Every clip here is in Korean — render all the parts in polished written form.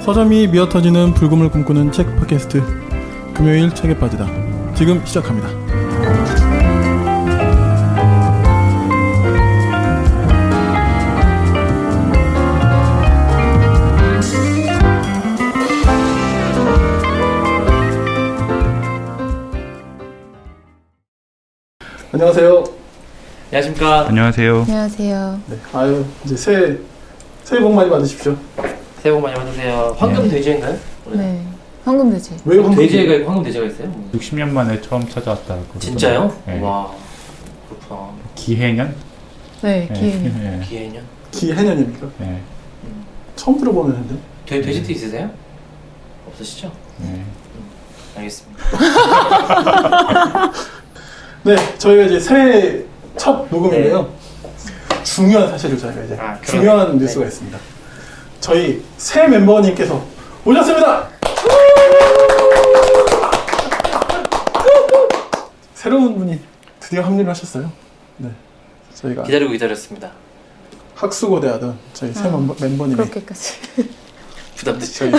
서점이 미어터지는 불금을 꿈꾸는 책 팟캐스트 금요일 책에 빠지다 지금 시작합니다. 안녕하세요. 안녕하십니까. 안녕하세요. 안녕하세요. 네, 아유 이제 새해 복 많이 받으십시오. 새해 복 많이 받으세요. 황금 돼지인가요? 네, 황금돼지. 왜 황금 돼지가 있고 황금 돼지가 있어요? 60년 만에 처음 찾아왔다고. 진짜요? 네. 와, 그렇구나. 기해년? 네, 기회는. 네. 기해년? 기해년입니까? 네. 처음 들어보는데. 돼지도 있으세요? 없으시죠? 네. 알겠습니다. 네, 저희가 이제 새해 첫 녹음인데요. 중요한 사실을 저희가 이제 중요한 뉴스가 있습니다. 저희 새 멤버님께서 오셨습니다. 새로운 분이 드디어 합류를 하셨어요. 네, 저희가 기다리고 기다렸습니다. 학수고대 하던 저희 새 멤버님이 그렇게까지. 부담되죠? 저희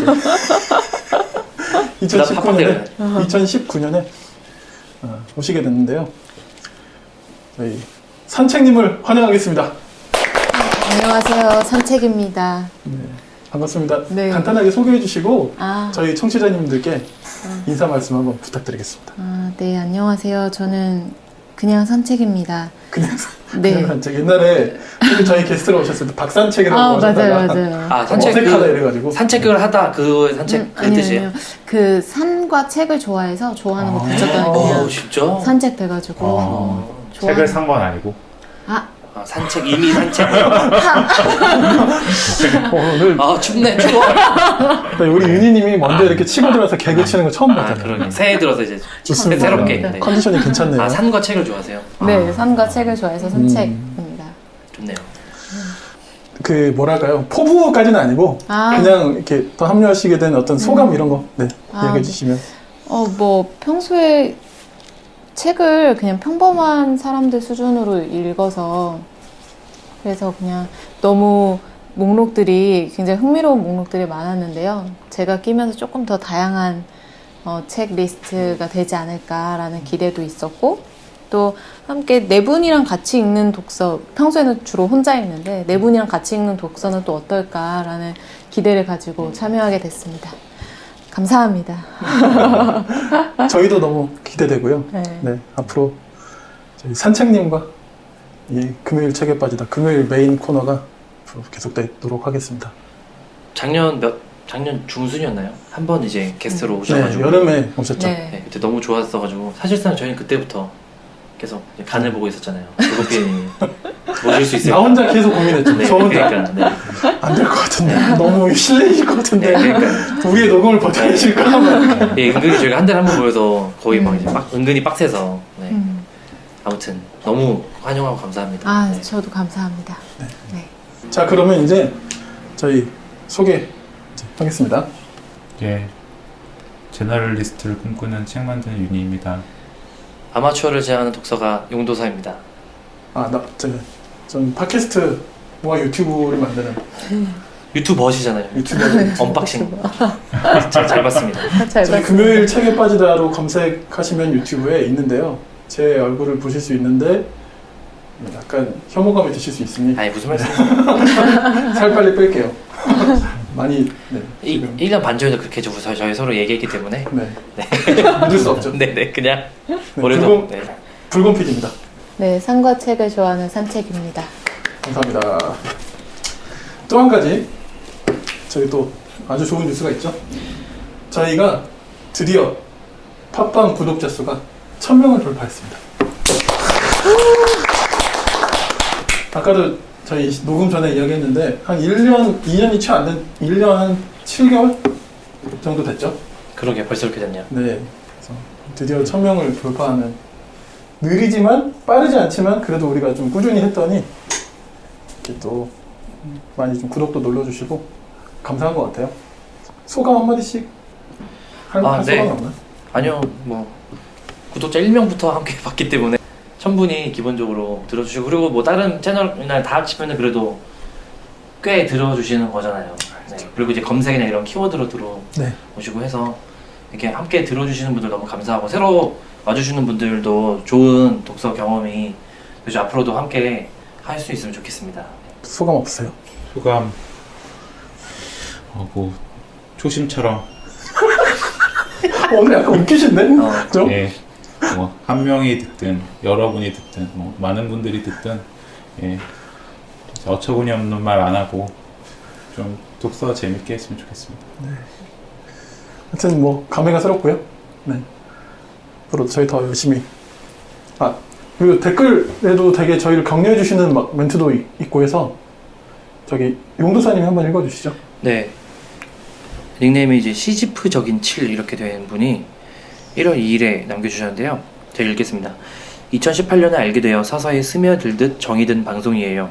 2019년에 오시게 됐는데요. 저희 산책님을 환영하겠습니다. 안녕하세요, 산책입니다. 네, 반갑습니다. 네. 간단하게 소개해 주시고 아, 저희 청취자님들께 인사 말씀 한번 부탁드리겠습니다. 네, 안녕하세요. 저는 그냥 산책입니다. 그냥 네. 산책. 옛날에 저희 게스트로 오셨을 때 박산책이라고 맞아요, 하셨다가 맞아요. 아, 산책 어색하다 이래가지고 산책을 하다 그 산책 그 뜻이에요? 그 산과 책을 좋아해서 좋아하는 거 붙였더니 그냥 진짜? 산책 돼가지고 좋아하는- 책을 산 건 아니고. 아, 산책 이미 산책. 오늘 춥네 추워. 우리 윤희님이 먼저 이렇게 치고 들어서 개그 치는 거 처음 봤잖아요. 그러네. 새해 들어서 이제 좋습니다. 새롭게. 네. 네. 컨디션이 괜찮네요. 산과 책을 좋아하세요? 네, 산과 책을 좋아해서 산책입니다. 좋네요. 그 뭐랄까요, 포부까지는 아니고 그냥 이렇게 더 합류하시게 된 어떤 소감 이런 거 이야기해 주시면. 뭐 평소에 책을 그냥 평범한 사람들 수준으로 읽어서 그래서 그냥 너무 목록들이 굉장히 흥미로운 목록들이 많았는데요. 제가 끼면서 조금 더 다양한 책 리스트가 되지 않을까라는 기대도 있었고 또 함께 네 분이랑 같이 읽는 독서, 평소에는 주로 혼자 읽는데 네 분이랑 같이 읽는 독서는 또 어떨까라는 기대를 가지고 참여하게 됐습니다. 감사합니다. 저희도 너무 기대되고요. 네. 네, 앞으로 저희 산책님과 이 금요일 책에 빠지다 금요일 메인 코너가 앞으로 계속되도록 하겠습니다. 작년 중순이었나요? 한 번 이제 게스트로 오셔가지고 네, 여름에 오셨죠. 네. 네, 그때 너무 좋았어가지고 사실상 저희는 그때부터 계속 이제 간을 보고 있었잖아요. 조국 PD님이 모실 수 있을까? 나 혼자 계속 고민했죠. 네, 저 혼자 그러니까, 네. 안 될 것 같은데 너무 실례일 것 같은데 네, 그러니까. 우리의 녹음을 버텨내실까? 예, 은근히 저희가 한 달에 한 번 모여서 거의 막 이제 은근히 빡세서 네. 아무튼 너무 환영하고 감사합니다. 네. 저도 감사합니다. 네. 자, 그러면 이제 저희 소개하겠습니다. 예. 제너럴리스트를 꿈꾸는 책 만드는 윤희입니다. 아마추어를 제안하는 독서가 용도사입니다. 전 팟캐스트와 유튜브를 만드는 유튜버시잖아요. 유튜버. 언박싱. 잘 봤습니다. 잘 저희 봤습니다. 금요일 책에 빠지다로 검색하시면 유튜브에 있는데요. 제 얼굴을 보실 수 있는데 약간 혐오감이 드실 수 있으니 아니 무슨 말씀이세요? 살 빨리 뺄게요. 많이 지금 1년 반 전에도 그렇게 저희 서로 얘기했기 때문에 믿을 수 없죠. 네네 그냥 올해도 붉은 PD입니다. 네, 산과 책을 좋아하는 산책입니다. 감사합니다. 또 한 가지 저희 또 아주 좋은 뉴스가 있죠. 저희가 드디어 팟빵 구독자 수가 1000명을 돌파했습니다. 아까도 저희 녹음 전에 이야기했는데 한 2년이 채 안 된 1년 한 7개월 정도 됐죠. 그러게 벌써 이렇게 됐네요. 네, 그래서 드디어 1000명을 돌파하는, 느리지만 빠르지 않지만 그래도 우리가 좀 꾸준히 했더니 이렇게 또 많이 좀 구독도 눌러주시고 감사한 것 같아요. 소감 한마디씩 할 소감이 없나요? 아니요, 뭐 구독자 1명부터 함께 봤기 때문에 1000분이 기본적으로 들어주시고, 그리고 뭐 다른 채널이나 다 합치면은 그래도 꽤 들어주시는 거잖아요. 네. 그리고 이제 검색이나 이런 키워드로 네. 들어오시고 해서 이렇게 함께 들어주시는 분들 너무 감사하고 새로 와주시는 분들도 좋은 독서 경험이 그래서 앞으로도 함께 할 수 있으면 좋겠습니다. 소감 없으세요? 소감 뭐 초심처럼 오늘 약간 웃기신데? 좀? 예, 뭐 한 명이 듣든 여러분이 듣든 뭐 많은 분들이 듣든 예, 어처구니 없는 말 안 하고 좀 독서 재밌게 했으면 좋겠습니다. 하여튼 뭐 감회가 새롭고요. 네. 앞으로도 저희 더 열심히. 아 그리고 댓글에도 되게 저희를 격려해 주시는 막 멘트도 있고 해서 저기 용도사님이 한번 읽어주시죠. 네. 닉네임이 이제 시지프적인 7 이렇게 된 분이 1월 2일에 남겨주셨는데요. 제가 읽겠습니다. 2018년에 알게 되어 서서히 스며들듯 정이 든 방송이에요.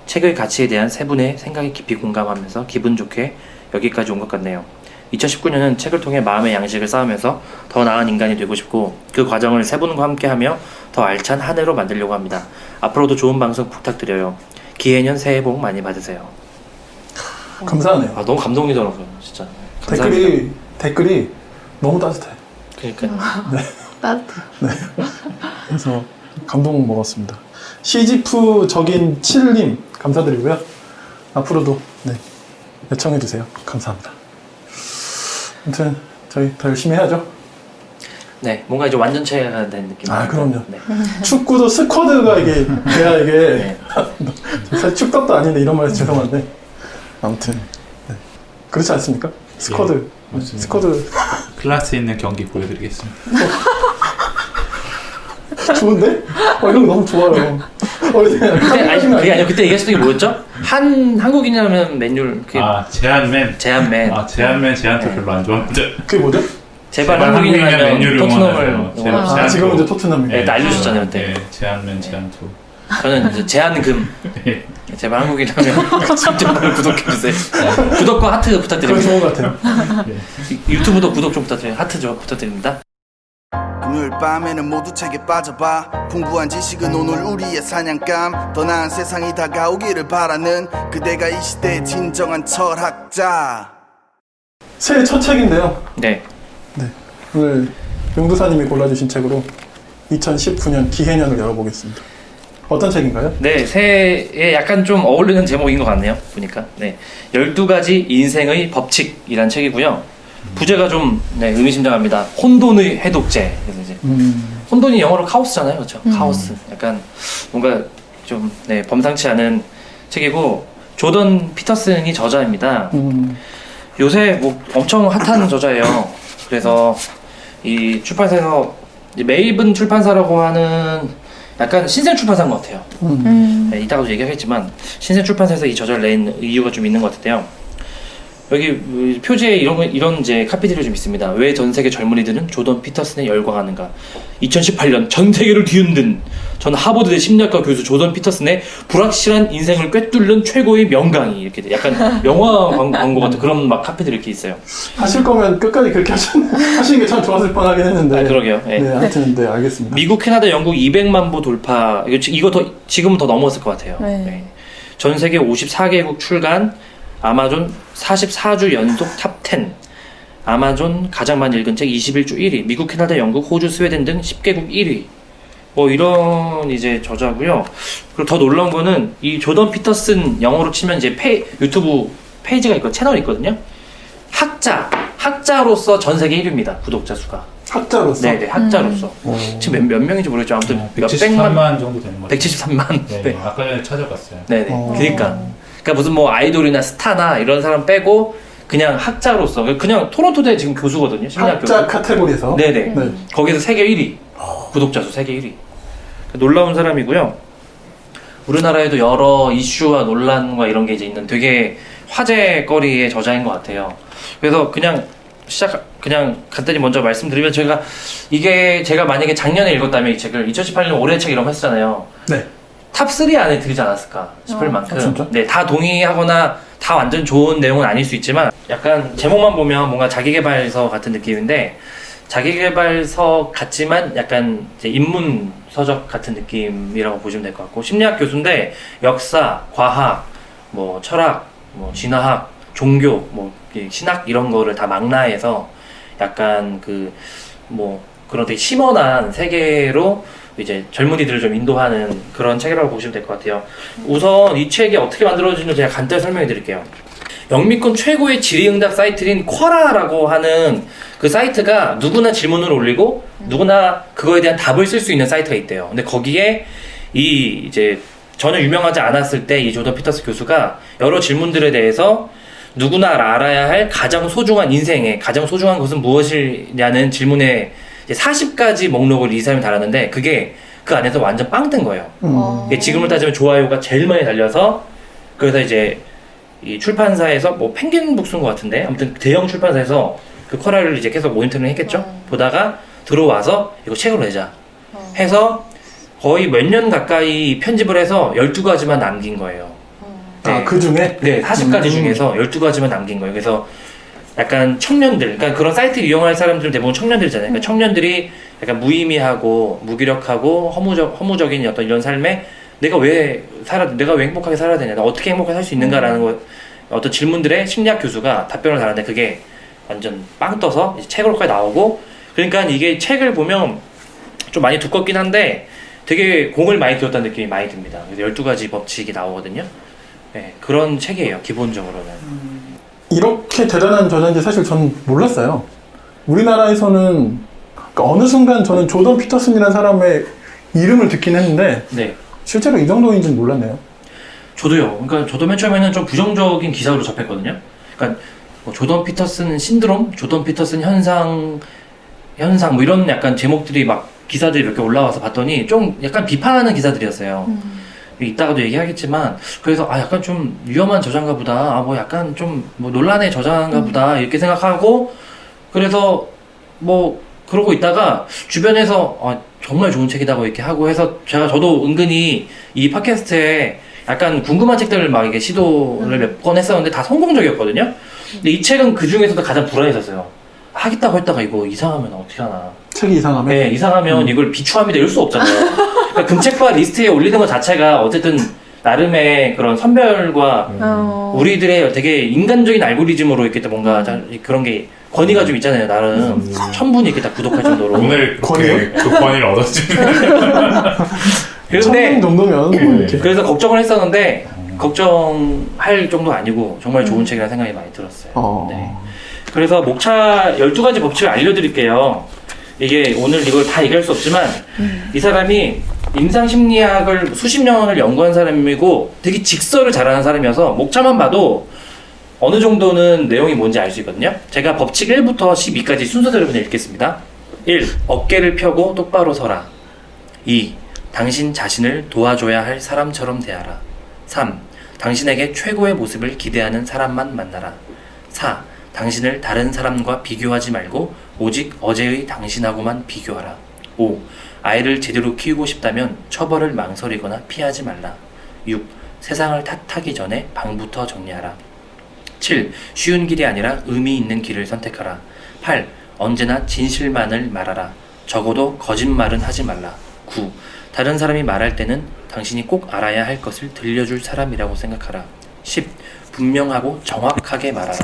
책의 가치에 대한 세 분의 생각에 깊이 공감하면서 기분 좋게 여기까지 온 것 같네요. 2019년은 책을 통해 마음의 양식을 쌓으면서 더 나은 인간이 되고 싶고 그 과정을 세 분과 함께하며 더 알찬 한 해로 만들려고 합니다. 앞으로도 좋은 방송 부탁드려요. 기해년 새해 복 많이 받으세요. 감사하네요. 아 너무 감동이더라고요, 진짜. 감사합니다. 댓글이 너무 따뜻해. 그러니까 따뜻해. 그래서 감동 먹었습니다. 시지프적인 7님 감사드리고요. 앞으로도 네, 애청해주세요. 감사합니다. 아무튼 저희 더 열심히 해야죠. 네, 뭔가 이제 완전체가 된 느낌. 아, 그럼요. 네. 축구도 스쿼드가 이게 돼야 이게 네. 사실 축덕도 아닌데 이런 말해서 죄송한데 아무튼 네. 그렇지 않습니까? 스쿼드 예, 맞습니다. 스쿼드 클래스 있는 경기 보여드리겠습니다. 좋은데? 이런 거 너무 좋아요. 그때 아니 그게 아니고 그때 얘기했던 게 뭐였죠? 한국인이라면 맨유 그게 제한맨. 제한맨. 제한맨 제한투 별로 안 좋아하는데. 그게 뭐죠? 제발 한국인이라면 맨유를 토트넘을 응원하죠. 제발 아, 지금은 이제 토트넘이 네, 날려주셨잖아요 그때. 네, 제한맨 제한투. 저는 이제 제한금. 제발 한국인이라면 subscribe 구독해주세요. 구독과 하트 그건 부탁드립니다. 좋은 것 같아요. 유튜브도 구독 좀 부탁드려요. 하트 좀 부탁드립니다. 금요일 밤에는 모두 책에 빠져봐. 풍부한 지식은 오늘 우리의 사냥감. 더 나은 세상이 다가오기를 바라는 그대가 이 시대의 진정한 철학자. 새해 첫 책인데요. 네. 오늘 용두사님이 골라주신 책으로 2019년 기해년을 열어보겠습니다. 어떤 책인가요? 네, 새해에 약간 좀 어울리는 제목인 것 같네요. 보니까. 네. 12가지 인생의 법칙이란 책이고요. 부제가 좀 의미심장합니다. 혼돈의 해독제. 그래서 이제 혼돈이 영어로 카오스잖아요. 그렇죠? 카오스. 약간 뭔가 좀 범상치 않은 책이고 조던 피터슨이 저자입니다. 요새 뭐 엄청 핫한 저자예요. 그래서 이 출판사에서 이제 메이븐 출판사라고 하는 약간 신생 출판사인 것 같아요. 네, 이따가도 얘기하겠지만 신생 출판사에서 이 저자를 낸 이유가 좀 있는 것 같은데요. 여기 표지에 이런 이제 카피들이 좀 있습니다. 왜 전 세계 젊은이들은 조던 피터슨에 열광하는가? 2018년 전 세계를 뒤흔든 전 하버드대 심리학과 교수 조던 피터슨의 불확실한 인생을 꿰뚫는 최고의 명강이 이렇게 돼. 약간 영화 광고 같은 그런 막 카피들이 이렇게 있어요. 하실 거면 끝까지 그렇게 하시는 게 참 좋았을 뻔하긴 했는데. 아, 그러게요. 네. 네, 하여튼 네, 알겠습니다. 미국, 캐나다, 영국 200만 부 돌파. 이거 지금은 더 넘었을 것 같아요. 네. 네. 전 세계 54개국 출간. 아마존 44주 연속 탑10. 아마존 가장 많이 읽은 책 21주 1위. 미국, 캐나다, 영국, 호주, 스웨덴 등 10개국 1위. 뭐 이런 이제 저자고요. 그리고 더 놀라운 거는 이 조던 피터슨 영어로 치면 이제 유튜브 페이지가 있고 채널이 있거든요. 학자로서 전 세계 1위입니다. 구독자 수가. 학자로서. 네네, 학자로서. 지금 몇 명인지 모르겠죠. 아무튼 몇 백만. 173만 정도 되는 것 같아요. 173만. 네, 네. 아까 전에 찾아봤어요. 네네. 그러니까 무슨 뭐 아이돌이나 스타나 이런 사람 빼고 그냥 학자로서 그냥 토론토대 지금 교수거든요. 심리학 학자 교수. 카테고리에서. 네네. 네. 거기서 세계 1위. 구독자 수 세계 1위. 놀라운 사람이고요. 우리나라에도 여러 이슈와 논란과 이런 게 이제 있는 되게 화제거리의 저자인 것 같아요. 그래서 그냥 간단히 먼저 말씀드리면 제가 만약에 작년에 읽었다면 이 책을 2018년 올해 책 이런 거 했잖아요. 네. 탑3 안에 들지 않았을까 싶을 만큼 진짜? 네, 다 동의하거나 다 완전 좋은 내용은 아닐 수 있지만 약간 제목만 보면 뭔가 자기계발서 같은 느낌인데 자기계발서 같지만 약간 이제 인문 서적 같은 느낌이라고 보시면 될 것 같고 심리학 교수인데 역사, 과학, 뭐 철학, 뭐 진화학, 종교, 뭐 신학 이런 거를 다 망라해서 약간 그 뭐 그런 되게 심원한 세계로 이제 젊은이들을 좀 인도하는 그런 책이라고 보시면 될 것 같아요. 우선 이 책이 어떻게 만들어지는지 제가 간단히 설명해 드릴게요. 영미권 최고의 질의응답 사이트인 쿼라라고 하는 그 사이트가 누구나 질문을 올리고 누구나 그거에 대한 답을 쓸 수 있는 사이트가 있대요. 근데 거기에 이 이제 전혀 유명하지 않았을 때 이 조던 피터스 교수가 여러 질문들에 대해서 누구나 알아야 할 가장 소중한 인생에 가장 소중한 것은 무엇이냐는 질문에 이제 40가지 목록을 이 사람이 달았는데 그게 그 안에서 완전 빵 뜬 거예요. 이게 지금을 따지면 좋아요가 제일 많이 달려서 그래서 이제 이 출판사에서 뭐 펭귄 북스인 것 같은데 아무튼 대형 출판사에서 그 쿼라를 이제 계속 모니터링 했겠죠. 보다가 들어와서 이거 책으로 내자 해서 거의 몇 년 가까이 편집을 해서 12가지만 남긴 거예요. 아, 그 중에? 네, 40가지 중에서 12가지만 남긴 거예요. 그래서 약간 청년들, 그러니까 그런 사이트를 이용할 사람들은 대부분 청년들이잖아요. 그러니까 청년들이 약간 무의미하고 무기력하고 허무적인 어떤 이런 삶에 내가 왜 행복하게 살아야 되냐, 나 어떻게 행복하게 살 수 있는가라는 거, 어떤 질문들에 심리학 교수가 답변을 달았는데 그게 완전 빵 떠서 이제 책으로까지 나오고, 그러니까 이게 책을 보면 좀 많이 두껍긴 한데 되게 공을 많이 들였다는 느낌이 많이 듭니다. 그래서 12가지 법칙이 나오거든요. 네, 그런 책이에요, 기본적으로는. 이렇게 대단한 저자인지 사실 전 몰랐어요. 우리나라에서는 그러니까 어느 순간 저는 조던 피터슨이라는 사람의 이름을 듣긴 했는데 네. 실제로 이 정도인지는 몰랐네요. 저도요. 그러니까 저도 맨 처음에는 좀 부정적인 기사로 접했거든요. 그러니까 뭐 조던 피터슨 신드롬, 조던 피터슨 현상 뭐 이런 약간 제목들이 막 기사들이 이렇게 올라와서 봤더니 좀 약간 비판하는 기사들이었어요. 이따가도 얘기하겠지만 그래서 아 약간 좀 위험한 저자인가 보다, 아 뭐 약간 좀 뭐 논란의 저자인가 보다 이렇게 생각하고, 그래서 뭐 그러고 있다가 주변에서 아 정말 좋은 책이다고 이렇게 하고 해서 저도 은근히 이 팟캐스트에 약간 궁금한 책들을 막 이게 시도를 몇 번 했었는데 다 성공적이었거든요. 근데 이 책은 그 중에서도 가장 불안했었어요. 하겠다고 했다가 이거 이상하면 어떻게 하나. 책이 이상하면? 네, 이상하면 이걸 비추합니다 이럴 수 없잖아요. 그러니까 금책과 리스트에 올리는 것 자체가 어쨌든 나름의 그런 선별과 우리들의 되게 인간적인 알고리즘으로 이렇게 뭔가 그런 게 권위가 좀 있잖아요. 나름 1000분이 이렇게 다 구독할 정도로. 오늘 그렇게 그 권위를 얻었지. 그런데 1000명 정도면 뭐 이렇게. 그래서 걱정을 했었는데 걱정할 정도 아니고 정말 좋은 책이라는 생각이 많이 들었어요. 네. 그래서 목차 12가지 법칙을 알려드릴게요. 이게 오늘 이걸 다 얘기할 수 없지만 이 사람이 임상심리학을 수십 년을 연구한 사람이고 되게 직설을 잘하는 사람이어서 목차만 봐도 어느 정도는 내용이 뭔지 알 수 있거든요. 제가 법칙 1부터 12까지 순서대로 그냥 읽겠습니다. 1. 어깨를 펴고 똑바로 서라. 2. 당신 자신을 도와줘야 할 사람처럼 대하라. 3. 당신에게 최고의 모습을 기대하는 사람만 만나라. 4. 당신을 다른 사람과 비교하지 말고 오직 어제의 당신하고만 비교하라. 5. 아이를 제대로 키우고 싶다면 처벌을 망설이거나 피하지 말라. 6. 세상을 탓하기 전에 방부터 정리하라. 7. 쉬운 길이 아니라 의미 있는 길을 선택하라. 8. 언제나 진실만을 말하라. 적어도 거짓말은 하지 말라. 9. 다른 사람이 말할 때는 당신이 꼭 알아야 할 것을 들려줄 사람이라고 생각하라. 10. 분명하고 정확하게 말하라.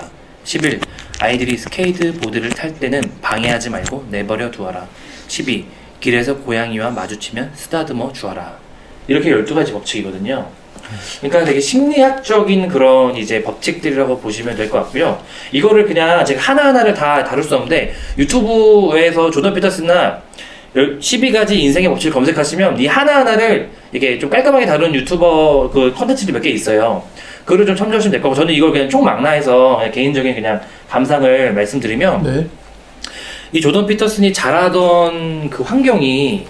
11. 아이들이 스케이트보드를 탈 때는 방해하지 말고 내버려 두어라. 12. 길에서 고양이와 마주치면 쓰다듬어 주어라. 이렇게 12가지 법칙이거든요. 그러니까 되게 심리학적인 그런 이제 법칙들이라고 보시면 될 것 같고요. 이거를 그냥 제가 하나하나를 다 다룰 수 없는데 유튜브에서 조던 피터슨이나 12가지 인생의 법칙을 검색하시면 이 하나하나를 이게 좀 깔끔하게 다룬 유튜버 그 컨텐츠들이 몇 개 있어요. 그거를 좀 참조하시면 될 거고, 저는 이걸 그냥 총망라해서 그냥 개인적인 그냥 감상을 말씀드리면 네. 이 조던 피터슨이 자라던 그 환경이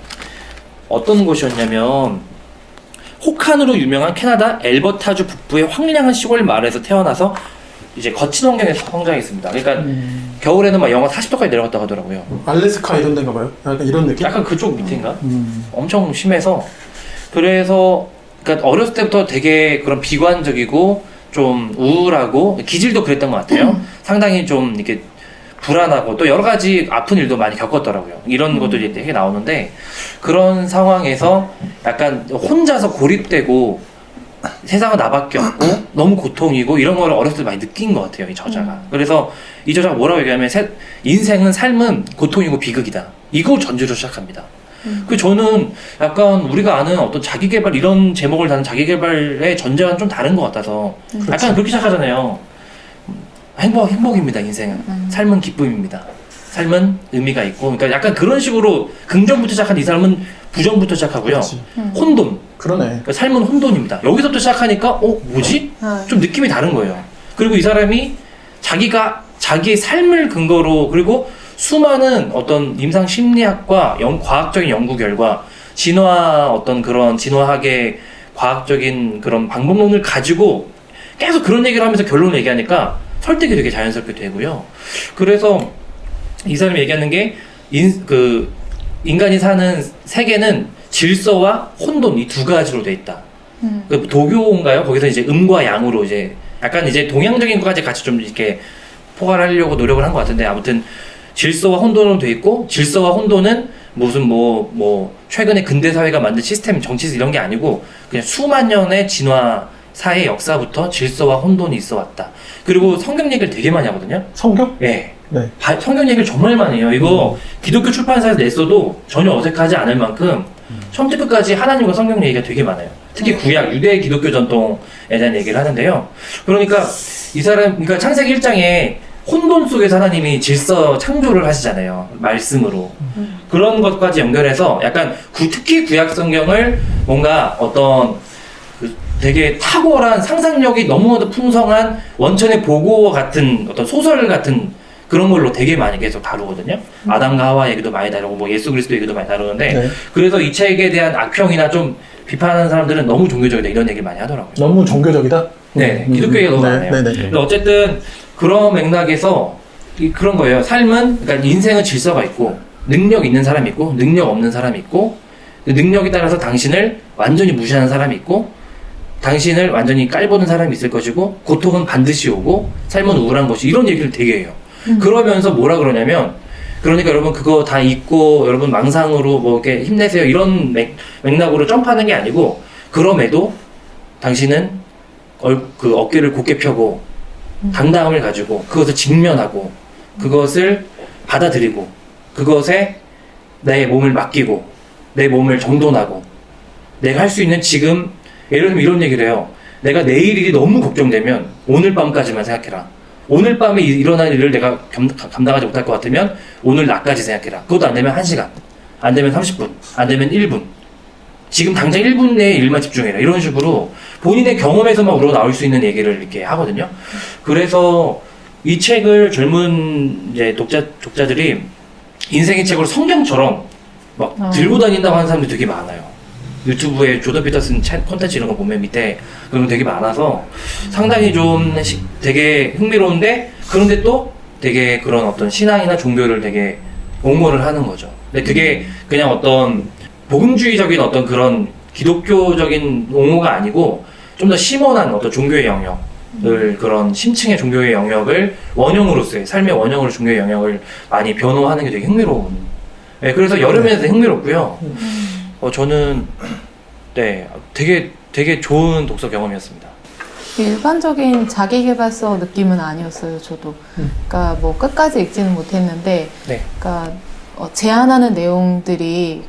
어떤 곳이었냐면 호칸으로 유명한 캐나다 엘버타주 북부의 황량한 시골 마을에서 태어나서 이제 거친 환경에서 성장했습니다. 그러니까 겨울에는 막 영하 40도까지 내려갔다고 하더라고요. 알래스카 이런 데인가 봐요? 약간 이런 느낌? 약간 그쪽 밑인가? 엄청 심해서, 그래서 그러니까 어렸을 때부터 되게 그런 비관적이고 좀 우울하고 기질도 그랬던 것 같아요. 상당히 좀 이렇게 불안하고 또 여러 가지 아픈 일도 많이 겪었더라고요. 이런 것들이 되게 나오는데, 그런 상황에서 약간 혼자서 고립되고 세상은 나밖에 없고 너무 고통이고 이런 걸 어렸을 때 많이 느낀 것 같아요, 이 저자가. 그래서 이 저자가 뭐라고 얘기하면 인생은 삶은 고통이고 비극이다. 이걸 전제로 시작합니다. 그 저는 약간 우리가 아는 어떤 자기계발 이런 제목을 다는 자기계발의 전제와는 좀 다른 것 같아서 약간 그렇게 시작하잖아요. 행복입니다, 인생은. 삶은 기쁨입니다. 삶은 의미가 있고, 그러니까 약간 그런 식으로 긍정부터 시작한 이 사람은 부정부터 시작하고요. 그렇지. 혼돈. 그러네. 그러니까 삶은 혼돈입니다. 여기서부터 시작하니까, 뭐지? 좀 느낌이 다른 거예요. 그리고 이 사람이 자기의 삶을 근거로, 그리고 수많은 어떤 임상 심리학과 과학적인 연구 결과, 진화학의 과학적인 그런 방법론을 가지고 계속 그런 얘기를 하면서 결론을 얘기하니까 설득이 되게 자연스럽게 되고요. 그래서 이 사람이 얘기하는 게 인간이 사는 세계는 질서와 혼돈 이 두 가지로 돼 있다. 그 도교인가요? 거기서 이제 음과 양으로 이제 약간 이제 동양적인 것까지 같이 좀 이렇게 포괄하려고 노력을 한 것 같은데, 아무튼 질서와 혼돈으로 돼 있고, 질서와 혼돈은 무슨 최근에 근대 사회가 만든 시스템, 정치 이런 게 아니고 그냥 수만 년의 진화 사회 역사부터 질서와 혼돈이 있어 왔다. 그리고 성경 얘기를 되게 많이 하거든요. 성경? 네. 네. 성경 얘기를 정말 많이 해요. 이거 기독교 출판사에서 냈어도 전혀 어색하지 않을 만큼 처음부터 끝까지 하나님과 성경 얘기가 되게 많아요. 특히 구약, 유대 기독교 전통에 대한 얘기를 하는데요. 그러니까 그러니까 창세기 1장에 혼돈 속에서 하나님이 질서 창조를 하시잖아요. 말씀으로. 그런 것까지 연결해서 약간 특히 구약 성경을 뭔가 어떤 되게 탁월한 상상력이 너무나도 풍성한 원천의 보고와 같은 어떤 소설 같은 그런 걸로 되게 많이 계속 다루거든요. 아담과 하와 얘기도 많이 다루고 예수 그리스도 얘기도 많이 다루는데, 네. 그래서 이 책에 대한 악평이나 좀 비판하는 사람들은 너무 종교적이다 이런 얘기를 많이 하더라고요. 너무 종교적이다? 네, 기독교 얘기가 너무 많아요. 네네. 근데 어쨌든 그런 맥락에서 그런 거예요. 삶은, 그러니까 인생은 질서가 있고 능력 있는 사람이 있고 능력 없는 사람이 있고, 그 능력에 따라서 당신을 완전히 무시하는 사람이 있고 당신을 완전히 깔보는 사람이 있을 것이고, 고통은 반드시 오고 삶은 우울한 것이, 이런 얘기를 되게 해요. 그러면서 뭐라 그러냐면, 그러니까 여러분 그거 다 잊고 여러분 망상으로 이렇게 힘내세요 이런 맥락으로 점프하는 게 아니고, 그럼에도 당신은 그 어깨를 곧게 펴고 당당함을 가지고 그것을 직면하고 그것을 받아들이고 그것에 내 몸을 맡기고 내 몸을 정돈하고 내가 할 수 있는 지금, 예를 들면 이런 얘기를 해요. 내가 내일 일이 너무 걱정되면 오늘 밤까지만 생각해라. 오늘 밤에 일어날 일을 내가 감당하지 못할 것 같으면 오늘 낮까지 생각해라. 그것도 안 되면 1시간, 안 되면 30분, 안 되면 1분. 지금 당장 1분 내에 일만 집중해라. 이런 식으로 본인의 경험에서만 우러나올 수 있는 얘기를 이렇게 하거든요. 그래서 이 책을 젊은 이제 독자들이 인생의 책으로 성경처럼 막 들고 다닌다고 하는 사람들이 되게 많아요. 유튜브에 조던 피터슨 콘텐츠 이런 거 보면 밑에 그런 거 되게 많아서 상당히 좀 되게 흥미로운데, 그런데 또 되게 그런 어떤 신앙이나 종교를 되게 옹호를 하는 거죠. 근데 그게 그냥 어떤 복음주의적인 어떤 그런 기독교적인 옹호가 아니고 좀 더 심원한 어떤 종교의 영역을, 그런 심층의 종교의 영역을 원형으로서의 삶의 원형으로 종교의 영역을 많이 변호하는 게 되게 흥미로운. 네, 그래서 여름에는 되게 흥미롭고요. 저는 되게 좋은 독서 경험이었습니다. 일반적인 자기계발서 느낌은 아니었어요, 저도. 그러니까 끝까지 읽지는 못했는데, 네. 그러니까 제안하는 내용들이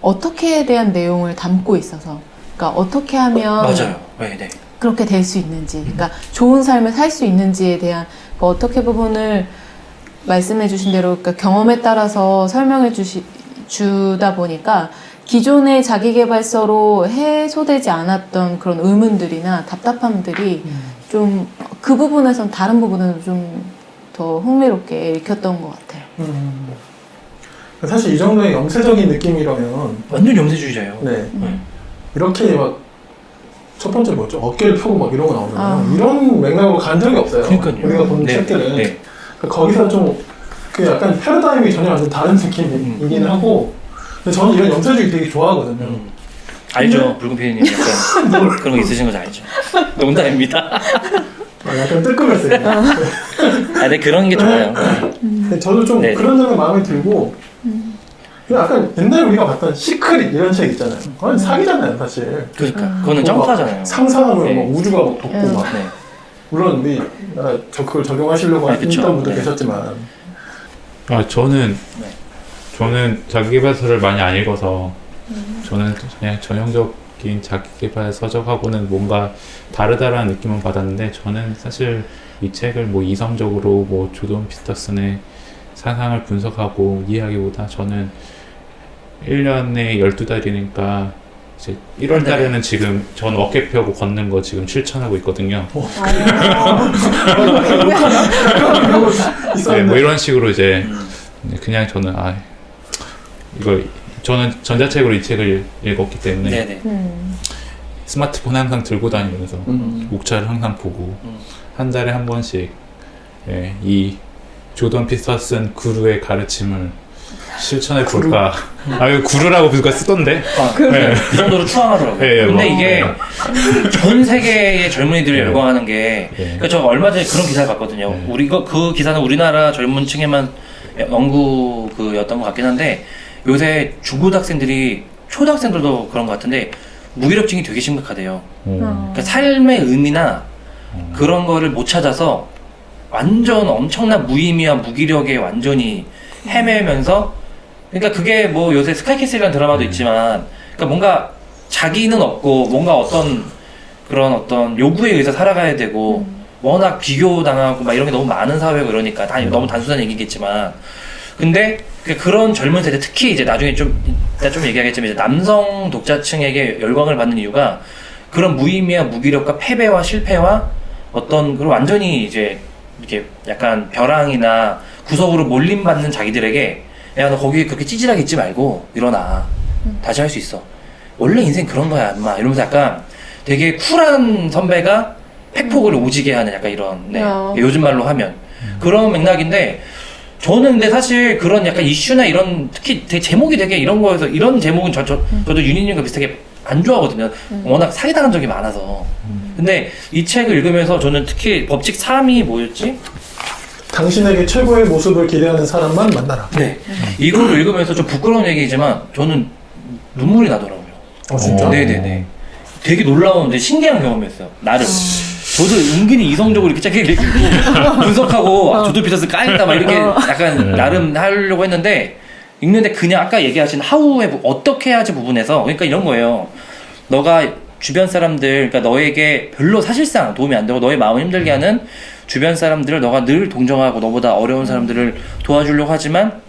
어떻게에 대한 내용을 담고 있어서, 그러니까 어떻게 하면 맞아요. 네. 그렇게 될 수 있는지, 그러니까 좋은 삶을 살 수 있는지에 대한 어떻게 부분을 말씀해 주신 대로 그러니까 경험에 따라서 설명해 주다 보니까 기존의 자기계발서로 해소되지 않았던 그런 의문들이나 답답함들이 좀 그 부분에선 다른 부분은 좀 더 흥미롭게 읽혔던 것 같아요. 사실 이 정도의 영세적인 느낌이라면 완전 영세주의자예요. 네. 이렇게 막 첫 번째 뭐죠? 어깨를 펴고 막 이런 거 나오잖아요. 이런 맥락으로 간 적이 없어요. 그러니까요. 우리가 보는 네. 책들은. 네. 그러니까 거기서 좀 그 약간 패러다임이 전혀 완전 다른 느낌이긴 하고, 근데 저는 이런 영세주의 되게 좋아하거든요. 알죠. 붉은 피디님 약간 그런 거 있으신 거 알죠. 농담입니다. 약간 뜨끔했어요. 근데 그런 게 좋아요. 근데 저도 좀 네. 그런 점이 마음에 들고, 약간 옛날에 우리가 봤던 시크릿 이런 책 있잖아요. 그건 사기잖아요, 사실. 그러니까 그거는 점프하잖아요. 상상하면 네. 막 우주가 막 돋고 막. 네. 물론 우리 그걸 적용하시려고 아, 그쵸. 했던 분도 네. 계셨지만 저는 네. 자기계발서를 많이 안 읽어서 저는 그냥 전형적인 자기계발 서적하고는 뭔가 다르다라는 느낌은 받았는데 저는 사실 이 책을 뭐 이성적으로 뭐 조던 피터슨의 사상을 분석하고 이해하기보다 저는 1년에 12달이니까 이제 1월 달에는 지금 전 어깨 펴고 걷는 거 지금 실천하고 있거든요. 네, 뭐 이런 식으로 이제 그냥 저는 저는 전자책으로 이 책을 읽었기 때문에 네네. 스마트폰 항상 들고 다니면서 목차를 항상 보고 한 달에 한 번씩 이 조던 피터슨 구루의 가르침을 실천해 볼까. 이거 구루라고 누가 쓰던데. 네. 그 정도로 추앙하더라고요. 네, 근데 이게 전 세계의 젊은이들이 네. 열광하는 게, 네. 그러니까 저 얼마 전에 그런 기사를 봤거든요. 네. 그 기사는 우리나라 젊은층에만 연구였던 것 같긴 한데, 요새 중고등학생들이, 초등학생들도 그런 것 같은데, 무기력증이 되게 심각하대요. 그러니까 삶의 의미나 그런 거를 못 찾아서 완전 엄청난 무의미와 무기력에 완전히 헤매면서, 그러니까 그게 뭐 요새 스카이캐슬이라는 드라마도 있지만, 그러니까 뭔가 자기는 없고 뭔가 그런 어떤 요구에 의해서 살아가야 되고, 워낙 비교당하고 막 이런 게 너무 많은 사회고 이러니까 너무 단순한 얘기겠지만, 근데 그런 젊은 세대, 특히 이제 나중에 이따 좀 얘기하겠지만 이제 남성 독자층에게 열광을 받는 이유가 그런 무의미와 무기력과 패배와 실패와 어떤 그런 완전히 이제 이렇게 약간 벼랑이나 구석으로 몰림받는 자기들에게, 야, 너 거기 그렇게 찌질하게 있지 말고 일어나. 다시 할 수 있어. 원래 인생 그런 거야, 인마. 이러면서 약간 되게 쿨한 선배가 팩폭을 오지게 하는 약간 이런, 네. 요즘 말로 하면. 그런 맥락인데, 저는 근데 사실 그런 약간 이슈나 이런, 특히 되게 제목이 되게 이런 거에서, 이런 제목은 저도 윤희님과 비슷하게 안 좋아하거든요. 워낙 사기당한 적이 많아서. 근데 이 책을 읽으면서 저는 특히 법칙 3이 뭐였지? 당신에게 최고의 모습을 기대하는 사람만 만나라. 네. 이걸 읽으면서 좀 부끄러운 얘기지만 저는 눈물이 나더라고요. 진짜? 네네네. 되게 놀라운데 신기한 경험이었어요. 나름. 저도 은근히 이성적으로 이렇게 쫙 읽고 분석하고 조던 피터슨 까인다 막 이렇게 약간 나름 하려고 했는데 읽는데 그냥 아까 얘기하신 하우의 어떻게 해야지 부분에서, 그러니까 이런 거예요. 너가 주변 사람들, 그러니까 너에게 별로 사실상 도움이 안 되고 너의 마음을 힘들게 하는 주변 사람들을 너가 늘 동정하고 너보다 어려운 사람들을 도와주려고 하지만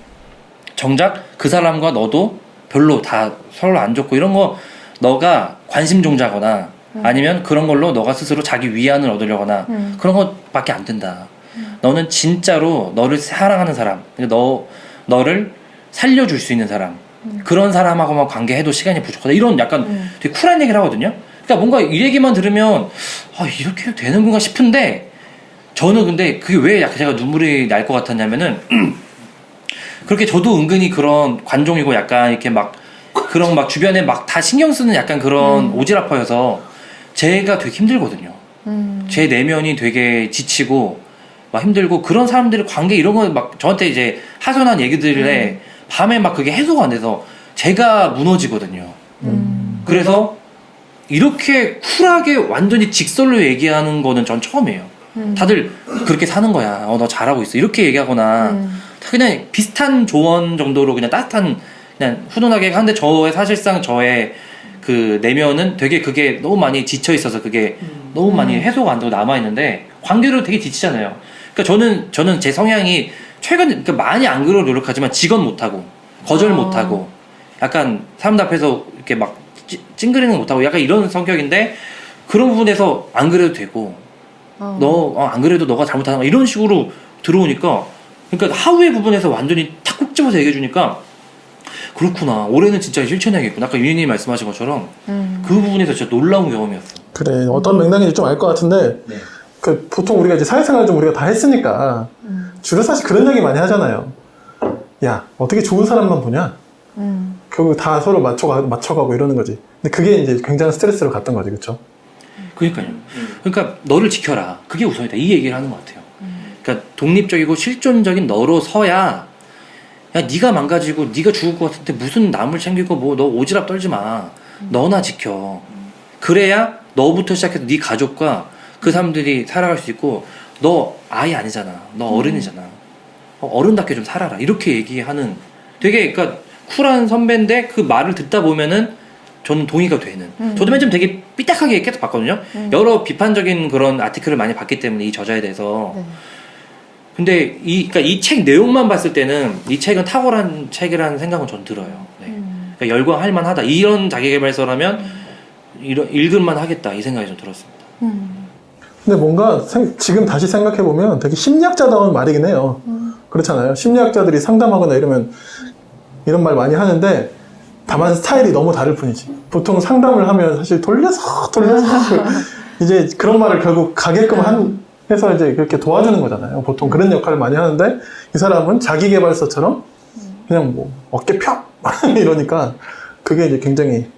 정작 그 사람과 너도 별로 다 서로 안 좋고 이런 거 너가 관심종자거나 아니면 그런 걸로 너가 스스로 자기 위안을 얻으려거나 그런 것밖에 안 된다. 너는 진짜로 너를 사랑하는 사람, 그러니까 너를 살려줄 수 있는 사람, 그런 사람하고만 관계해도 시간이 부족하다. 이런 약간 되게 쿨한 얘기를 하거든요. 그러니까 뭔가 이 얘기만 들으면 이렇게 해도 되는 건가 싶은데, 저는 근데 그게 왜 약간 제가 눈물이 날 것 같았냐면은 그렇게 저도 은근히 그런 관종이고 약간 이렇게 막 그런 막 주변에 막 다 신경 쓰는 약간 그런 오지라퍼여서 제가 되게 힘들거든요. 제 내면이 되게 지치고 막 힘들고, 그런 사람들의 관계 이런 거 막 저한테 이제 하소연한 얘기들에 밤에 막 그게 해소가 안 돼서 제가 무너지거든요. 그래서 이렇게 쿨하게 완전히 직설로 얘기하는 거는 전 처음이에요. 다들 그렇게 사는 거야. 너 잘하고 있어. 이렇게 얘기하거나 그냥 비슷한 조언 정도로 그냥 따뜻한, 그냥 훈훈하게 하는데 사실상 저의 그 내면은 되게 그게 너무 많이 지쳐 있어서 그게 너무 많이 해소가 안 되고 남아 있는데, 관계로 되게 지치잖아요. 그러니까 저는 제 성향이 그러니까 많이 안 그러려 노력하지만 직언 못 하고 거절 못 하고 약간 사람들 앞에서 이렇게 막 찡그리는 거 못 하고 약간 이런 성격인데, 그런 부분에서 안 그래도 되고 너 안 그래도 너가 잘못하는 거 이런 식으로 들어오니까, 그러니까 하우의 부분에서 완전히 탁 꼭 집어서 얘기해 주니까 그렇구나, 올해는 진짜 실천해야겠구나. 아까 윤희님이 말씀하신 것처럼 그 부분에서 진짜 놀라운 경험이었어. 그래, 어떤 맥락인지 좀 알 것 같은데, 네. 그 보통 우리가 이제 사회생활 좀 우리가 다 했으니까 주로 사실 그런 얘기 많이 하잖아요. 야, 어떻게 좋은 사람만 보냐? 결국 다 서로 맞춰가고 이러는 거지. 근데 그게 이제 굉장한 스트레스로 갔던 거지, 그쵸? 그러니까요. 그러니까 너를 지켜라. 그게 우선이다. 이 얘기를 하는 것 같아요. 그러니까 독립적이고 실존적인 너로 서야, 야 네가 망가지고 네가 죽을 것 같은데 무슨 남을 챙기고 뭐 너 오지랖 떨지 마. 너나 지켜. 그래야 너부터 시작해서 네 가족과 그 사람들이 살아갈 수 있고 너 아이 아니잖아. 너 어른이잖아. 어른답게 좀 살아라. 이렇게 얘기하는 되게 그러니까 쿨한 선배인데 그 말을 듣다 보면은 저는 동의가 되는. 저도 맨 처음 되게 삐딱하게 계속 봤거든요. 여러 비판적인 그런 아티클을 많이 봤기 때문에 이 저자에 대해서. 네. 근데 그러니까 이 책 내용만 봤을 때는 이 책은 탁월한 책이라는 생각은 전 들어요. 네. 그러니까 열광할 만하다. 이런 자기계발서라면 읽을만 하겠다. 이 생각이 좀 들었습니다. 근데 뭔가 지금 다시 생각해보면 되게 심리학자다운 말이긴 해요. 그렇잖아요. 심리학자들이 상담하거나 이러면 이런 말 많이 하는데 다만 스타일이 너무 다를 뿐이지. 보통 상담을 하면 사실 돌려서 이제 그런 말을 결국 가게끔 해서 이제 그렇게 도와주는 거잖아요. 보통 그런 역할을 많이 하는데 이 사람은 자기계발서처럼 그냥 뭐 어깨 펴 이러니까 그게 이제 굉장히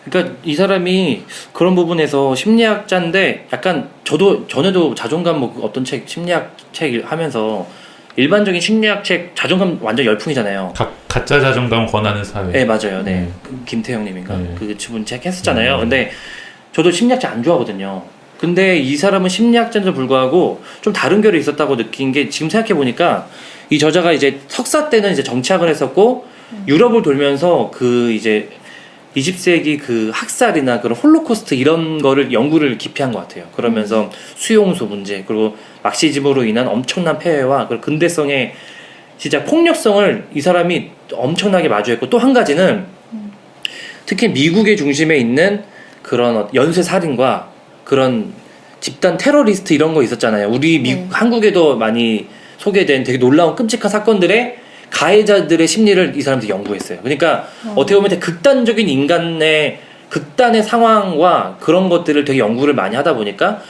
그러니까 이 사람이 그런 부분에서 심리학자인데 약간 전에도 자존감 뭐 어떤 책 심리학 책 하면서 일반적인 심리학 책 자존감 완전 열풍이잖아요. 가짜 자존감 권하는 사회. 네 맞아요. 네 김태형님인가 네. 그 분 책 했었잖아요. 근데 저도 심리학자 안 좋아하거든요. 근데 이 사람은 심리학자인데도 불구하고 좀 다른 결이 있었다고 느낀 게 지금 생각해 보니까 이 저자가 이제 석사 때는 이제 정치학을 했었고 유럽을 돌면서 그 이제 20세기 그 학살이나 그런 홀로코스트 이런 거를 연구를 깊이 한 것 같아요. 그러면서 수용소 문제 그리고 막시즘으로 인한 엄청난 폐해와 그 근대성의 진짜 폭력성을 이 사람이 엄청나게 마주했고 또 한 가지는 특히 미국의 중심에 있는 그런 연쇄 살인과 그런 집단 테러리스트 이런 거 있었잖아요. 우리 한국에도 많이 소개된 되게 놀라운 끔찍한 사건들의 가해자들의 심리를 이 사람들이 연구했어요. 그러니까 어떻게 보면 되게 극단적인 인간의 극단의 상황과 그런 것들을 되게 연구를 많이 하다 보니까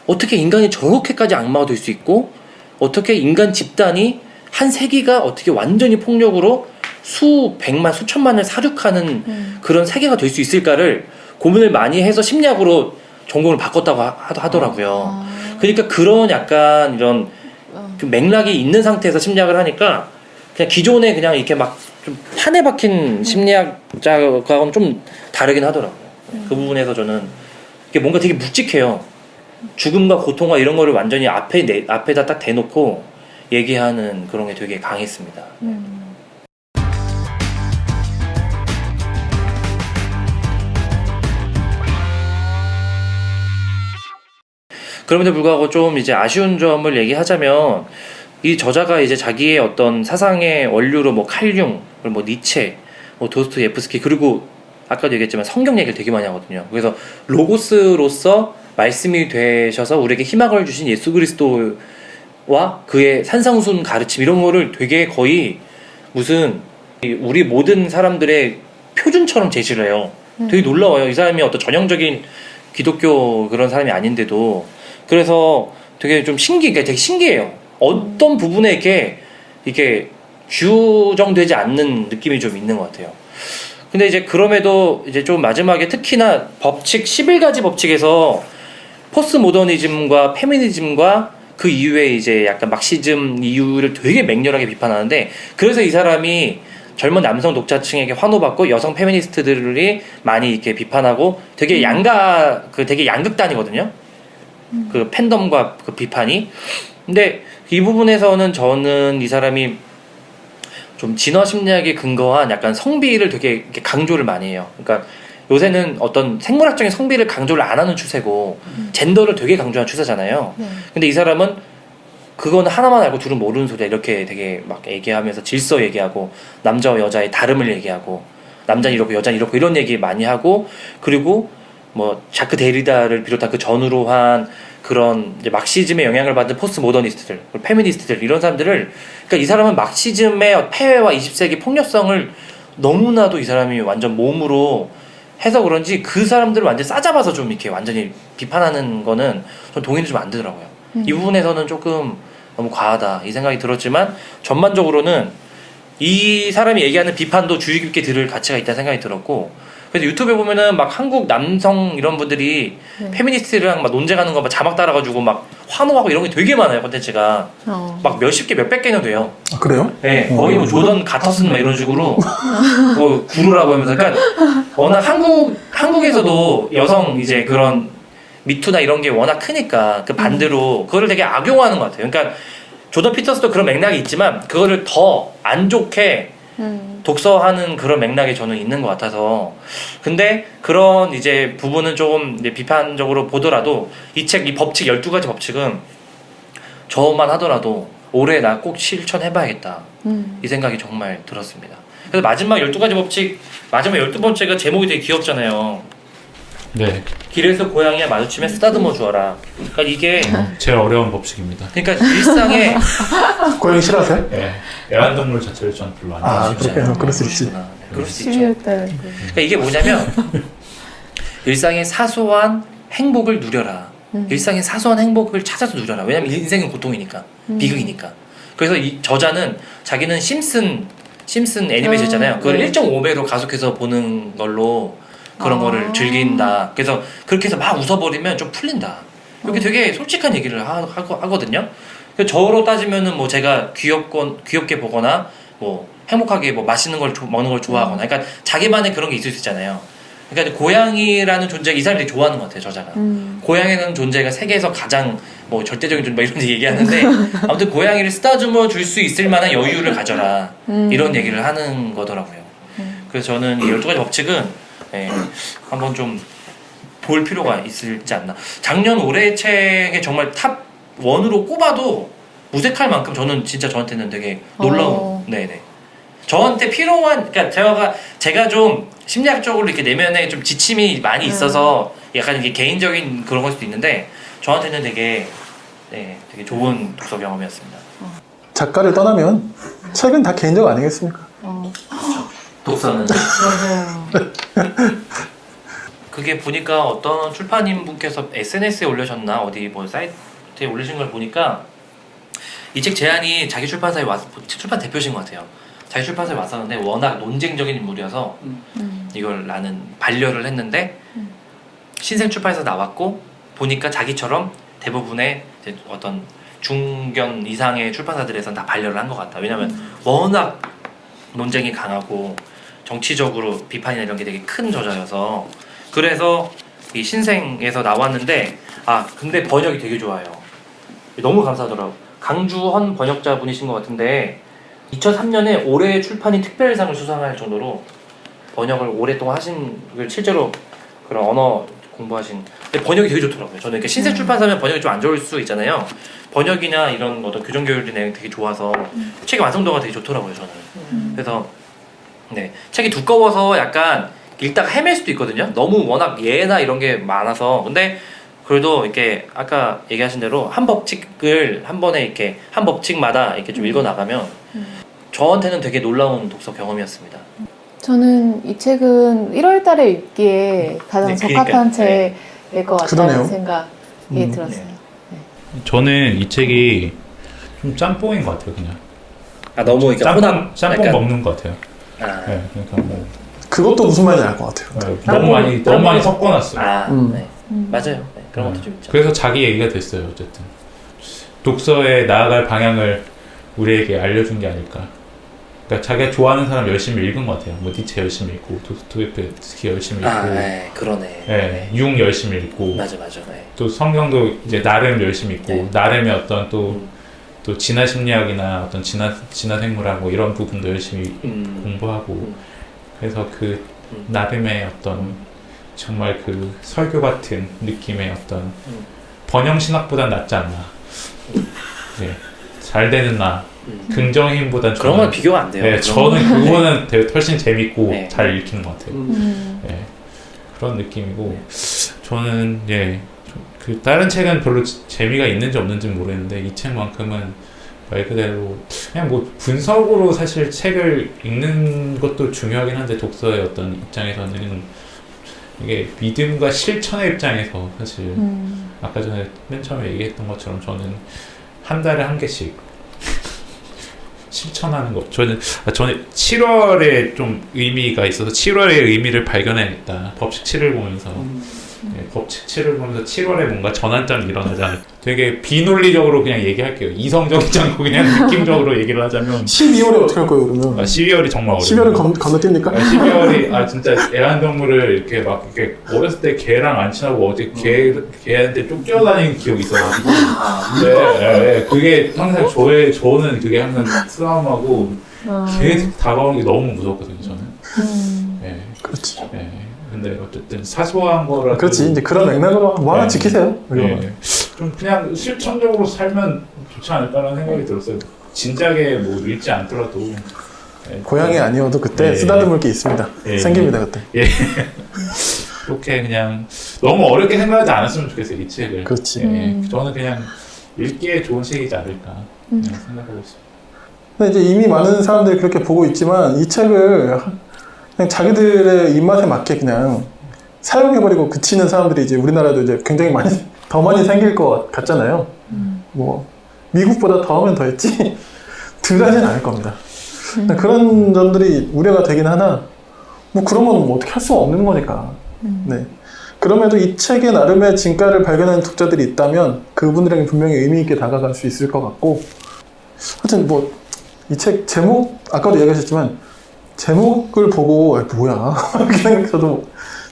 어떻게 인간이 저렇게까지 악마가 될 수 있고 어떻게 인간 집단이 한 세기가 어떻게 완전히 폭력으로 수백만 수천만을 사륙하는 그런 세계가 될 수 있을까를 고민을 많이 해서 심리학으로 전공을 바꿨다고 하더라고요. 그러니까 그런 약간 이런 그 맥락이 있는 상태에서 심리학을 하니까 그냥 기존에 그냥 이렇게 막 좀 판에 박힌 심리학자하고는 좀 다르긴 하더라고요. 그 부분에서 저는 이게 뭔가 되게 묵직해요. 죽음과 고통과 이런 거를 완전히 앞에다 딱 대놓고 얘기하는 그런 게 되게 강했습니다. 그럼에도 불구하고 좀 이제 아쉬운 점을 얘기하자면 이 저자가 이제 자기의 어떤 사상의 원류로 뭐 칼융, 뭐 니체, 뭐 도스토예프스키 그리고 아까도 얘기했지만 성경 얘기를 되게 많이 하거든요. 그래서 로고스로서 말씀이 되셔서 우리에게 희망을 주신 예수 그리스도와 그의 산상순 가르침 이런 거를 되게 거의 무슨 우리 모든 사람들의 표준처럼 제시를 해요. 되게 놀라워요. 이 사람이 어떤 전형적인 기독교 그런 사람이 아닌데도 그래서 되게 좀 되게 신기해요. 어떤 부분에 이게 규정되지 않는 느낌이 좀 있는 것 같아요. 근데 이제 그럼에도 이제 좀 마지막에 특히나 법칙 11가지 법칙에서 포스트 모더니즘과 페미니즘과 그 이후에 이제 약간 막시즘 이유를 되게 맹렬하게 비판하는데 그래서 이 사람이 젊은 남성 독자층에게 환호받고 여성 페미니스트들이 많이 이렇게 비판하고 되게 되게 양극단이거든요. 그 팬덤과 그 비판이. 근데 이 부분에서는 저는 이 사람이 좀 진화 심리학에 근거한 약간 성비를 되게 이렇게 강조를 많이 해요. 그러니까 요새는 어떤 생물학적인 성비를 강조를 안 하는 추세고 젠더를 되게 강조하는 추세잖아요. 근데 이 사람은 그거는 하나만 알고 둘은 모르는 소리야 이렇게 되게 막 얘기하면서 질서 얘기하고 남자와 여자의 다름을 얘기하고 남자는 이렇고 여자는 이렇고 이런 얘기 많이 하고 그리고 뭐 자크 데리다를 비롯한 그 전후로 한 그런 이제 막시즘의 영향을 받은 포스트 모더니스트들, 페미니스트들 이런 사람들을 그러니까 이 사람은 막시즘의 폐해와 20세기 폭력성을 너무나도 이 사람이 완전 몸으로 해서 그런지 그 사람들을 완전 싸잡아서 좀 이렇게 완전히 비판하는 거는 전 동의는 좀 안 되더라고요. 이 부분에서는 조금 너무 과하다 이 생각이 들었지만 전반적으로는 이 사람이 얘기하는 비판도 주의 깊게 들을 가치가 있다는 생각이 들었고 그래서 유튜브에 보면은 막 한국 남성 이런 분들이 페미니스트랑 막 논쟁하는 거 막 자막 따라가지고 막 환호하고 이런 게 되게 많아요. 컨텐츠가 막 몇십 개, 몇백 개나 돼요. 아, 그래요? 네, 거의 뭐 조던 가터슨 막 이런 식으로 뭐 구루라고 하면서, 그러니까 워낙 한국에서도 여성 이제 그런 미투나 이런 게 워낙 크니까 그 반대로 그거를 되게 악용하는 것 같아요. 그러니까 조던 피터스도 그런 맥락이 있지만 그거를 더 안 좋게 독서하는 그런 맥락이 저는 있는 것 같아서. 근데 그런 이제 부분은 조금 이제 비판적으로 보더라도 이 책, 이 법칙 12가지 법칙은 저만 하더라도 올해 나 꼭 실천해봐야겠다 이 생각이 정말 들었습니다. 그래서 마지막 12가지 법칙, 마지막 12번째가 제목이 되게 귀엽잖아요. 네, 길에서 고양이와 마주치면 쓰다듬어 주어라. 그러니까 이게 제일 어려운 법칙입니다. 그러니까 일상에 고양이 싫어하세요? 네, 애완동물 자체를 저는 별로 안 아, 좋아해요. 그렇게 그럴 수 있지. 그럴 수 있죠. 12월 달. 그러니까 이게 뭐냐면 일상의 사소한 행복을 누려라. 일상의 사소한 행복을 찾아서 누려라. 왜냐면 인생은 고통이니까, 비극이니까. 그래서 이 저자는 자기는 심슨 애니메이션 있잖아요. 그걸 네. 1.5배로 가속해서 보는 걸로 그런 거를 즐긴다. 그래서 그렇게 해서 막 웃어버리면 좀 풀린다. 이렇게 되게 솔직한 얘기를 하거든요. 그래서 저로 따지면은 뭐 제가 귀엽게 보거나 뭐 행복하게 뭐 맛있는 걸 먹는 걸 좋아하거나, 그러니까 자기만의 그런 게 있을 수 있잖아요. 그러니까 고양이라는 존재가 이 사람이 되게 좋아하는 것 같아요, 저자가. 고양이라는 존재가 세계에서 가장 뭐 절대적인 존재 이런 얘기하는데 아무튼 고양이를 쓰다듬어 줄 수 있을 만한 여유를 가져라 이런 얘기를 하는 거더라고요. 그래서 저는 이 12가지 법칙은 한번 좀 볼 필요가 있을지 않나. 작년 올해 책에 정말 탑 1으로 꼽아도 무색할 만큼 저는 진짜 저한테는 되게 놀라운. 네네. 저한테 필요한, 그러니까 제가 좀 심리학적으로 이렇게 내면에 좀 지침이 많이 있어서 약간 이게 개인적인 그런 걸 수도 있는데 저한테는 되게 되게 좋은 독서 경험이었습니다. 작가를 떠나면 책은 다 개인적 아니겠습니까? 독서는. 맞아요. 그게 보니까 어떤 출판인 분께서 SNS에 올리셨나 어디 뭐 사이트에 올리신 걸 보니까 이 책 제안이 자기 출판사에 출판 대표신 것 같아요. 자기 출판사에 왔었는데 워낙 논쟁적인 인물이어서 이걸 나는 반려를 했는데 신생 출판사에서 나왔고 보니까 자기처럼 대부분의 이제 어떤 중견 이상의 출판사들에서는 다 반려를 한 것 같다. 왜냐면 워낙 논쟁이 강하고 정치적으로 비판이나 이런 게 되게 큰 저자여서. 그래서 이 신생에서 나왔는데 근데 번역이 되게 좋아요. 너무 감사하더라고. 강주헌 번역자분이신 것 같은데 2003년에 올해 출판인 특별상을 수상할 정도로 번역을 오랫동안 하신, 실제로 그런 언어 공부하신. 근데 번역이 되게 좋더라고요. 저는 이렇게 신생 출판사면 번역이 좀 안 좋을 수 있잖아요. 번역이나 이런 어떤 교정 교육의 내용이 되게 좋아서 책의 완성도가 되게 좋더라고요, 저는. 그래서 책이 두꺼워서 약간 읽다가 헤맬 수도 있거든요. 너무 워낙 예나 이런 게 많아서. 근데 그래도 이렇게 아까 얘기하신 대로 한 법칙을 한 번에 이렇게 한 법칙마다 이렇게 좀 읽어 나가면 저한테는 되게 놀라운 독서 경험이었습니다. 저는 이 책은 1월 달에 읽기에 가장 적합한 책일 것 같다는 그러네요. 생각이 들었어요. 저는 이 책이 좀 짬뽕인 것 같아요, 그냥. 너무 이렇게 짬뽕 약간, 먹는 것 같아요. 네, 그러니까 뭐 그것도 무슨 말인지 알 것 같아요. 너무 많이 섞어놨어요. 네. 맞아요. 그런 것도 좀 있죠. 그래서 자기 얘기가 됐어요, 어쨌든. 독서에 나아갈 방향을 우리에게 알려준 게 아닐까. 그러니까 자기가 좋아하는 사람 열심히 읽은 것 같아요. 뭐 니체 열심히 읽고, 도스토옙스키 열심히 읽고, 그러네. 융 열심히 읽고, 맞아. 또 성경도 이제 나름 열심히 읽고, 나름의 어떤 또 진화 심리학이나 어떤 진화 생물학 뭐 이런 부분도 열심히 공부하고, 그래서 그 나름의 어떤 정말 그 설교 같은 느낌의 어떤 번영 신학보단 낫지 않나. 잘 되는 나. 긍정의 힘보단 그런 건 비교가 안 돼요. 네, 저는 그거는 되게 훨씬 재밌고 잘 읽히는 것 같아요. 그런 느낌이고 저는 그 다른 책은 별로 재미가 있는지 없는지는 모르겠는데 이 책만큼은 말 그대로 그냥 뭐 분석으로 사실 책을 읽는 것도 중요하긴 한데 독서의 어떤 입장에서는 이게 믿음과 실천의 입장에서 사실 아까 전에 맨 처음에 얘기했던 것처럼 저는 한 달에 한 개씩 실천하는 것. 저는 7월에 좀 의미가 있어서 7월의 의미를 발견해냈다. 법칙 7을 보면서 법칙치를 보면서 7월에 뭔가 전환점이 일어나잖아요. 되게 비논리적으로 그냥 얘기할게요. 이성적이지 않고 그냥 느낌적으로 얘기를 하자면 12월에 어떻게 할 거예요 그러면? 12월이 정말 어려워요. 12월은 건너뛰니까? 12월이 진짜 애완동물을 이렇게 막 이렇게 어렸을 때 개랑 안 친하고 어제 개한테 쫓겨다니는 기억이 있어가지고 네, 그게 항상 저는 그게 항상 트라우마고 개 다가오는 게 너무 무섭거든요 저는. 네. 그렇지. 네. 근데 어쨌든 사소한 거라. 그렇지. 이제 그런 맥락으로 뭐 하나 지키세요. 네. 좀 그냥 실천적으로 살면 좋지 않을까라는 생각이 들었어요. 진작에 뭐 읽지 않더라도. 네. 고양이 아니어도 그때 예. 쓰다듬을 게 있습니다. 예. 생깁니다 그때. 예. 그렇게 그냥 너무 어렵게 생각하지 않았으면 좋겠어요 이 책을. 그렇지. 예. 저는 그냥 읽기에 좋은 책이지 않을까 그냥 생각하고 있습니다. 근데 이제 이미 많은 사람들이 그렇게 보고 있지만 이 책을 그냥 자기들의 입맛에 맞게 그냥 사용해버리고 그치는 사람들이 이제 우리나라도 이제 굉장히 더 많이 생길 것 같잖아요. 뭐 미국보다 더 하면 더 했지 덜 하진 않을 겁니다. 그런 점들이 우려가 되긴 하나 뭐 그런 건 뭐 어떻게 할 수가 없는 거니까. 네. 그럼에도 이 책의 나름의 진가를 발견하는 독자들이 있다면 그분들에게 분명히 의미 있게 다가갈 수 있을 것 같고, 하여튼 뭐 이 책 제목 아까도 얘기하셨지만 제목을 보고 뭐야 이렇게 생각해도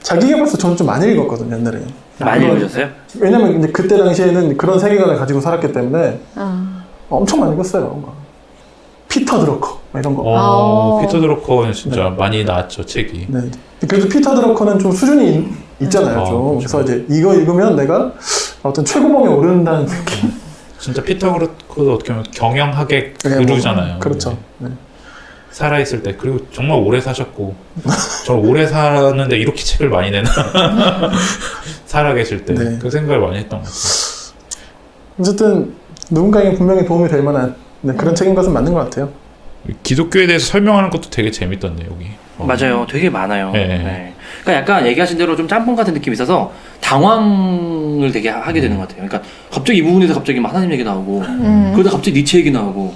자기계발서 저는 좀 많이 읽었거든요 옛날에. 많이 읽으셨어요? 왜냐면 이제 그때 당시에는 그런 세계관을 가지고 살았기 때문에 엄청 많이 읽었어요. 막 피터 드러커 막 이런 거. 피터 드러커는 진짜 많이 나왔죠 책이. 네. 그래서 피터 드러커는 좀 수준이 있잖아요. 좀. 그렇죠. 그래서 이제 이거 읽으면 내가 어떤 최고봉에 오른다는 느낌. 진짜 피터 드러커도 어떻게 보면 경영학의 네, 그루잖아요. 뭐, 그렇죠. 네. 살아있을 때. 그리고 정말 오래 사셨고 저 오래 사는데 이렇게 책을 많이 내나 살아계실 때 네. 그 생각을 많이 했던 것 같아요. 어쨌든 누군가에게 분명히 도움이 될 만한 그런 책인 것은 맞는 것 같아요. 기독교에 대해서 설명하는 것도 되게 재밌던데 여기. 맞아요. 되게 많아요. 네. 네. 그러니까 약간 얘기하신 대로 좀 짬뽕 같은 느낌이 있어서 당황을 되게 하게 되는 것 같아요. 그러니까 갑자기 이 부분에서 갑자기 막 하나님 얘기 나오고 그러다 갑자기 니체 얘기 나오고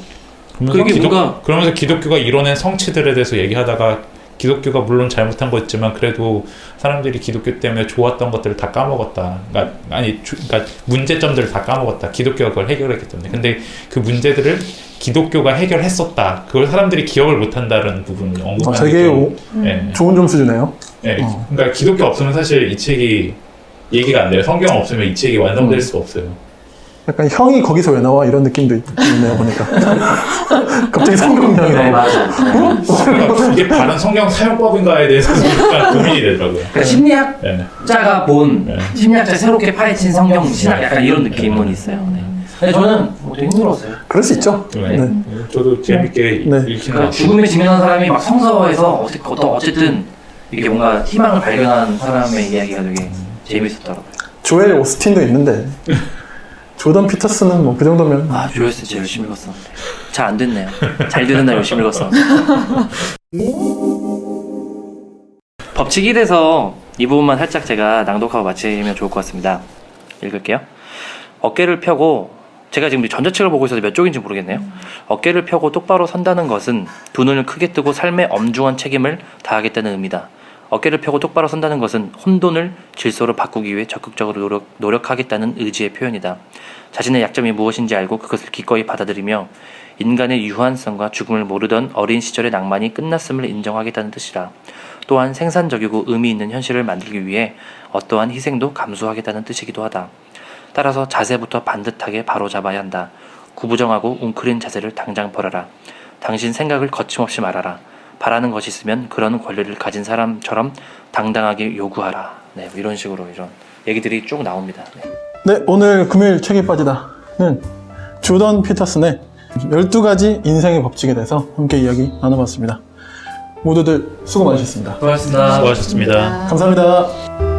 그게 뭔가 그러면서 기독교가 이뤄낸 성취들에 대해서 얘기하다가 기독교가 물론 잘못한 거 있지만 그래도 사람들이 기독교 때문에 좋았던 것들을 다 까먹었다. 그러니까 문제점들을 다 까먹었다. 기독교가 그걸 해결했기 때문에. 근데 그 문제들을 기독교가 해결했었다. 그걸 사람들이 기억을 못한다는 부분을 언급하는 되게 네. 좋은 점수주네요. 네. 그러니까 기독교 없으면 사실 이 책이 얘기가 안 돼요. 성경 없으면 이 책이 완성될 수가 없어요. 약간 형이 거기서 왜 나와 이런 느낌도 있네요 보니까. 갑자기 성경형이 네, 나와. 맞아요. 이게 바른 성경 사용법인가에 대해서 약간 고민이 되더라고요. 그러니까 심리학자가 본 네. 심리학자 새롭게 파헤친 성경 신학 약간 이런 느낌은 있어요. 네. 근데 저는 뭐 되게 힘들었어요. 그럴 수 있죠. 네. 네. 저도 재밌게 네. 읽힌 것 그러니까 같아요. 죽음에 직면한 사람이 막 성서에서 어쨌든 이게 뭔가 희망을 발견한 사람의 이야기가 되게 재밌었더라고요. 조엘 오스틴도 있는데 조던 피터스는 뭐 그 정도면 아, 조회수 진짜 열심히 읽었었는데 잘 안 됐네요. 잘 되는 날 열심히 읽었었는데. 법칙 1에서 이 부분만 살짝 제가 낭독하고 마치면 좋을 것 같습니다. 읽을게요. 어깨를 펴고, 제가 지금 전자책을 보고 있어서 몇 쪽인지 모르겠네요. 어깨를 펴고 똑바로 선다는 것은 두 눈을 크게 뜨고 삶의 엄중한 책임을 다하겠다는 의미다. 어깨를 펴고 똑바로 선다는 것은 혼돈을 질서로 바꾸기 위해 적극적으로 노력하겠다는 의지의 표현이다. 자신의 약점이 무엇인지 알고 그것을 기꺼이 받아들이며 인간의 유한성과 죽음을 모르던 어린 시절의 낭만이 끝났음을 인정하겠다는 뜻이다. 또한 생산적이고 의미 있는 현실을 만들기 위해 어떠한 희생도 감수하겠다는 뜻이기도 하다. 따라서 자세부터 반듯하게 바로잡아야 한다. 구부정하고 웅크린 자세를 당장 버려라. 당신 생각을 거침없이 말하라. 바라는 것이 있으면 그런 권리를 가진 사람처럼 당당하게 요구하라. 네, 이런 식으로 이런 얘기들이 쭉 나옵니다. 네. 네, 오늘 금요일 책에 빠지다는 조던 피터슨의 12가지 인생의 법칙에 대해서 함께 이야기 나눠봤습니다. 모두들 수고 많으셨습니다. 수고하셨습니다. 수고하셨습니다. 감사합니다.